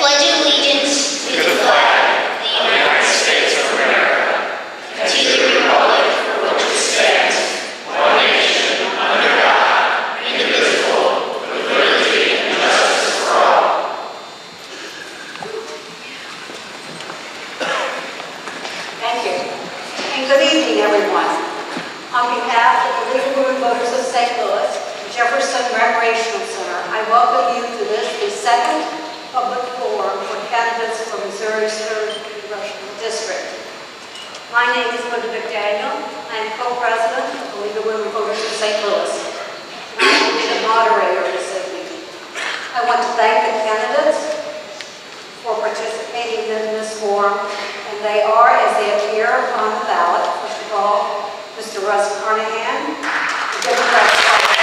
pledge allegiance to the flag of the United States of America and to the republic for which it stands, one nation, under God, indivisible, with liberty and justice for all. Thank you. And good evening, everyone. On behalf of the League of Women Voters of St. Louis, Jefferson Recreational Center, I welcome you to the second public forum for candidates for Missouri's 3rd Congressional District. My name is Linda McDaniel. I am co-president of the League of Women Voters of St. Louis. And I will be the moderator this evening. I want to thank the candidates for participating in this forum, and they are, as they appear on the ballot, first of all, Mr. Russ Carnahan, the Democratic Party.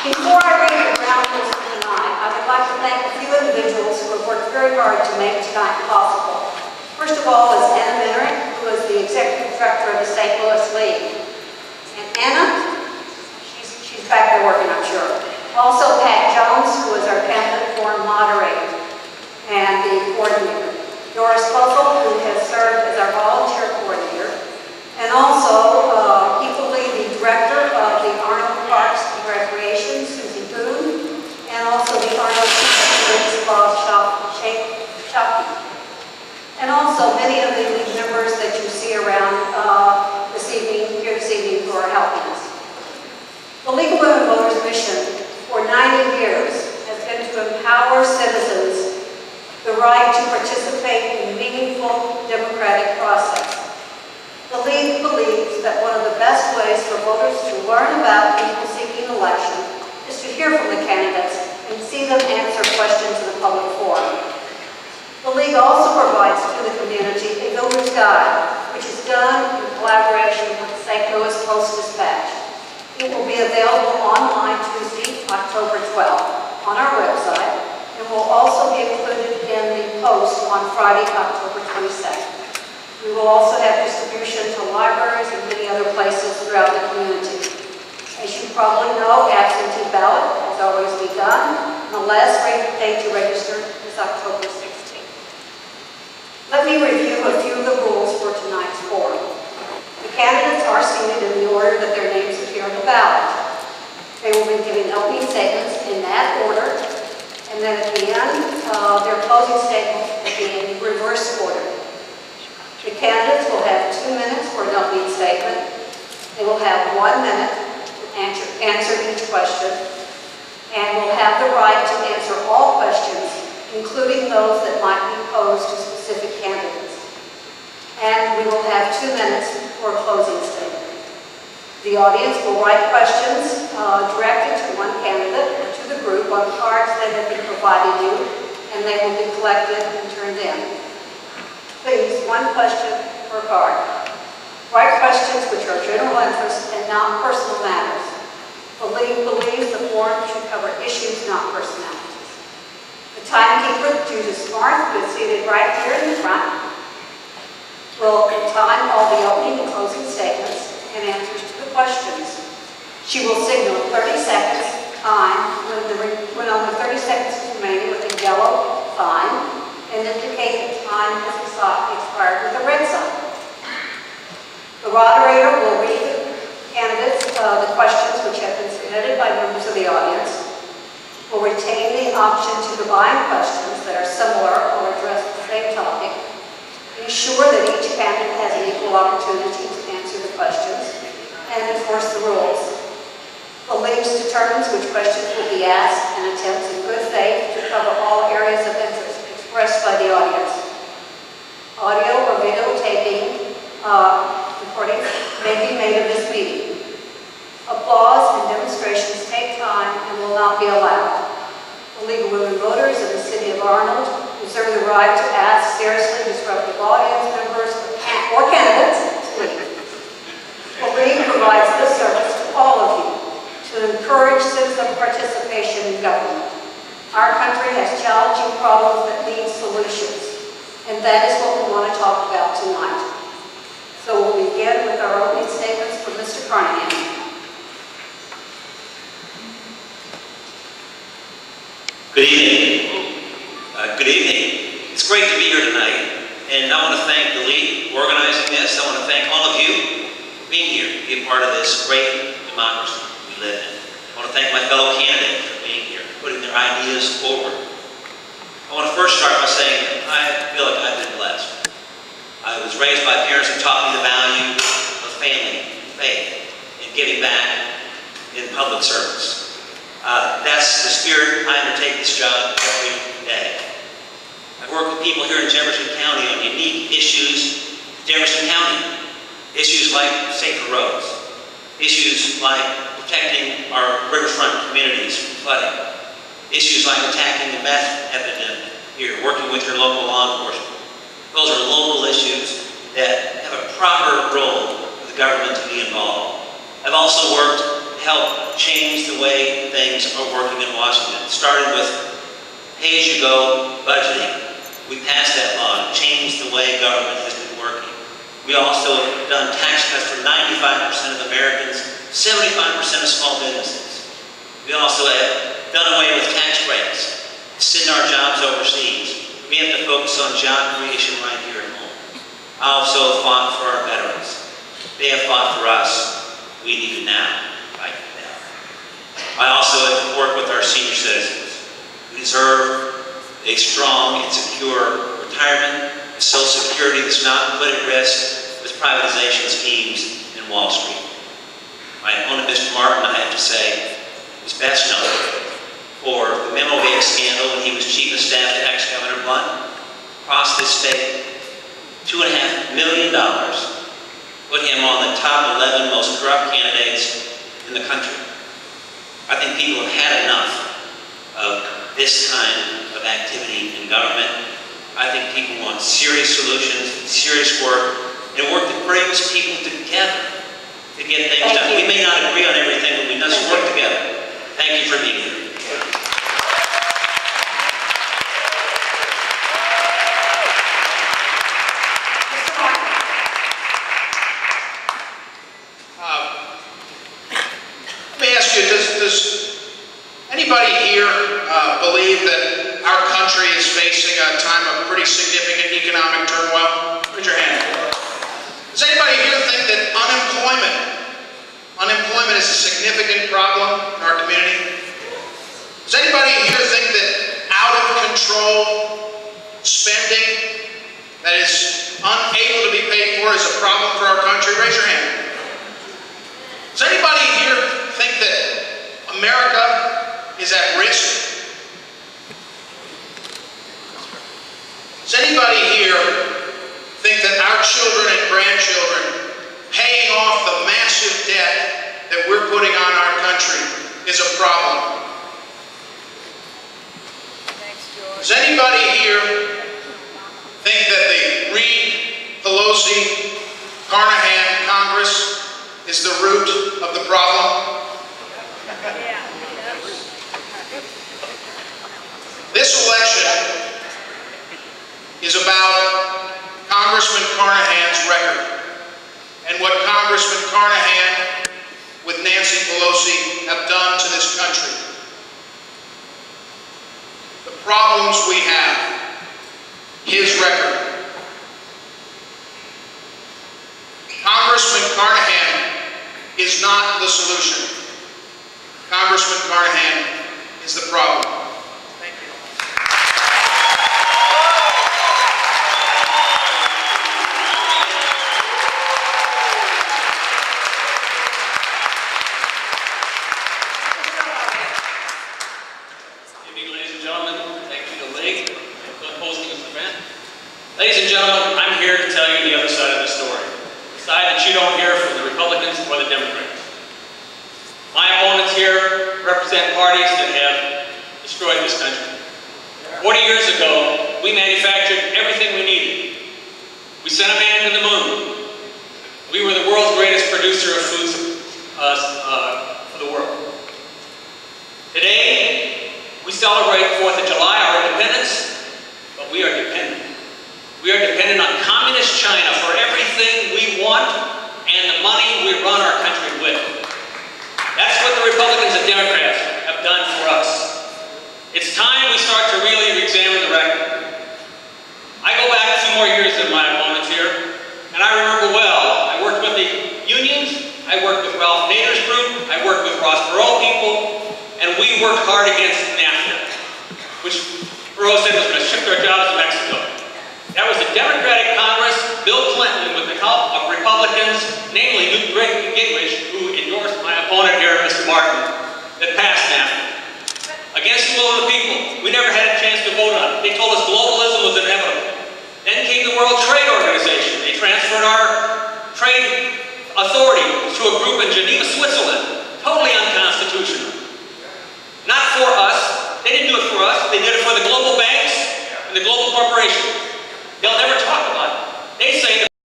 Before I read the ground rules for tonight, I would like to thank a few individuals who have worked very hard to make tonight possible. First of all is Anna Minerick, who is the Executive Director of the St. Louis League. And Anna, she's back there working, I'm sure. Also Pat Jones, who is our candidate forum moderator and the coordinator. Doris Puzzle, who has served as our volunteer coordinator. And also Keith Lee, the Director of the Arnold Parks and Recreation, Susie Boone, and also the Arnold Bob Shockey. And also many of the league members that you see around this evening who are helping us. The League of Women Voters mission for 90 years has been to empower citizens the right to participate in meaningful democratic process. The League believes that one of the best ways for voters to learn about people seeking election is to hear from the candidates and see them answer questions in a public forum. The League also provides to the community a voter's guide, which is done in collaboration with the St. Louis Post-Dispatch. It will be available online Tuesday, October 12th on our website, and will also be included in the Post on Friday, October 22nd. We will also have distribution to libraries and many other places throughout the community. As you probably know, absentee ballot has always begun, and the last date to register is October 16th. Let me review a few of the rules for tonight's forum. The candidates are seated in the order that their names appear on the ballot. They will be giving opening statements in that order, and then at the end, their closing statements will be in reverse order. The candidates will have 2 minutes for an opening statement. They will have 1 minute to answer each question, and will have the right to answer all questions, including those that might be posed to specific candidates. And we will have 2 minutes for a closing statement. The audience will write questions directed to one candidate or to the group on cards that have been provided you, and they will be collected and turned in. Please, one question per card. Write questions which are general interest and not personal matters. The League believes the forum should cover issues, not personalities. The timekeeper, Judith Smart, who is seated right here in the front, will time all the opening and closing statements and answers to the questions. She will signal 30 seconds time when on the 30 seconds is remaining with a yellow sign, and indicate that time has expired with a red sign. The moderator will read the candidates the questions which have been submitted by members of the audience, will retain the option to combine questions that are similar or address the same topic, ensure that each candidate has an equal opportunity to answer the questions, and enforce the rules. The League determines which questions will be asked and attempts in good faith to cover all areas of interest expressed by the audience. Audio or a videotaping recording may be made of this meeting. Applause and demonstrations take time and will not be allowed. The League of Women Voters of the City of Arnold reserve the right to ask seriously disruptive audience members or candidates to leave. The League provides this service to all of you to encourage citizen participation in government. Our country has challenging problems that need solutions, and that is what we want to talk about tonight. So we'll begin with our opening statements from Mr. Carnahan. Good evening. Good evening. It's great to be here tonight, and I want to thank the League for organizing this. I want to thank all of you for being here to be a part of this great democracy we live in. I want to thank my fellow candidates for being here, putting their ideas forward. I want to first start by saying I feel like I've been blessed. I was raised by parents who taught me the value of family, faith, and giving back in public service. That's the spirit I undertake this job every day. I've worked with people here in Jefferson County on unique issues in Jefferson County. Issues like safer roads. Issues like protecting our riverfront communities from flooding. Issues like attacking the meth epidemic here, working with your local law enforcement. Those are local issues that have a proper role for the government to be involved. I've also worked to help change the way things are working in Washington. Started with pay-as-you-go budgeting. We passed that law to change the way government has been working. We also have done tax cuts for 95% of Americans, 75% of small businesses. We also have done away with tax breaks, send our jobs overseas. We have to focus on job creation right here at home. I also fought for our veterans. They have fought for us. We need it now. I also have worked with our senior citizens who deserve a strong and secure retirement, and Social Security that's not put at risk with privatization schemes in Wall Street. My opponent, Mr. Martin, I have to say, is best known for the memo bag scandal when he was chief of staff to ex-Governor Blunt. Cost this state $2.5 million, put him on the top 11 most corrupt candidates in the country. I think people have had enough of this kind of activity in government. I think people want serious solutions, serious work, and work that brings people together to get things done. We may not agree on everything, but we must work together. Thank you for being here. Let me ask you, does anybody here believe that our country is facing a time of pretty significant economic turmoil? Raise your hand. Does anybody here think that unemployment is a significant problem in our community? Does anybody here think that out of control spending that is unable to be paid for is a problem for our country? Raise your hand. Does anybody here think that America is at risk? Does anybody here think that our children and grandchildren paying off the massive debt that we're putting on our country is a problem? Does anybody here think that the Reid, Pelosi, Carnahan Congress is the root of the problem? This election is about Congressman Carnahan's record and what Congressman Carnahan with Nancy Pelosi have done to this country. The problems we have, his record. Congressman Carnahan is not the solution. Congressman Carnahan is the problem. Thank you. Good evening, ladies and gentlemen. Thank you to the League for hosting this event. Ladies and gentlemen, I'm here to tell you side that you don't hear from the Republicans or the Democrats. My opponents here represent parties that have destroyed this country. 40 years ago, we manufactured everything we needed. We sent a man to the moon. We were the world's greatest producer of foods for the world. Today, we celebrate 4th of July, our independence, but we are dependent. We are dependent on communist China for everything we want and the money we run our country with. That's what the Republicans and Democrats have done for us. It's time we start to really examine the record. I go back a few more years than my opponents here, and I remember well, I worked with the unions, I worked with Ralph Nader's group, I worked with Ross Perot people, and we worked hard against NAFTA, which Perot said was going to shift our jobs to Mexico. That was a Democratic Congress, Bill Clinton, with the help of Republicans, namely Newt Gingrich, who endorsed my opponent here, Mr. Martin, that passed NAFTA. Against the will of the people. We never had a chance to vote on it. They told us globalism was inevitable. Then came the World Trade Organization. They transferred our trade authority to a group in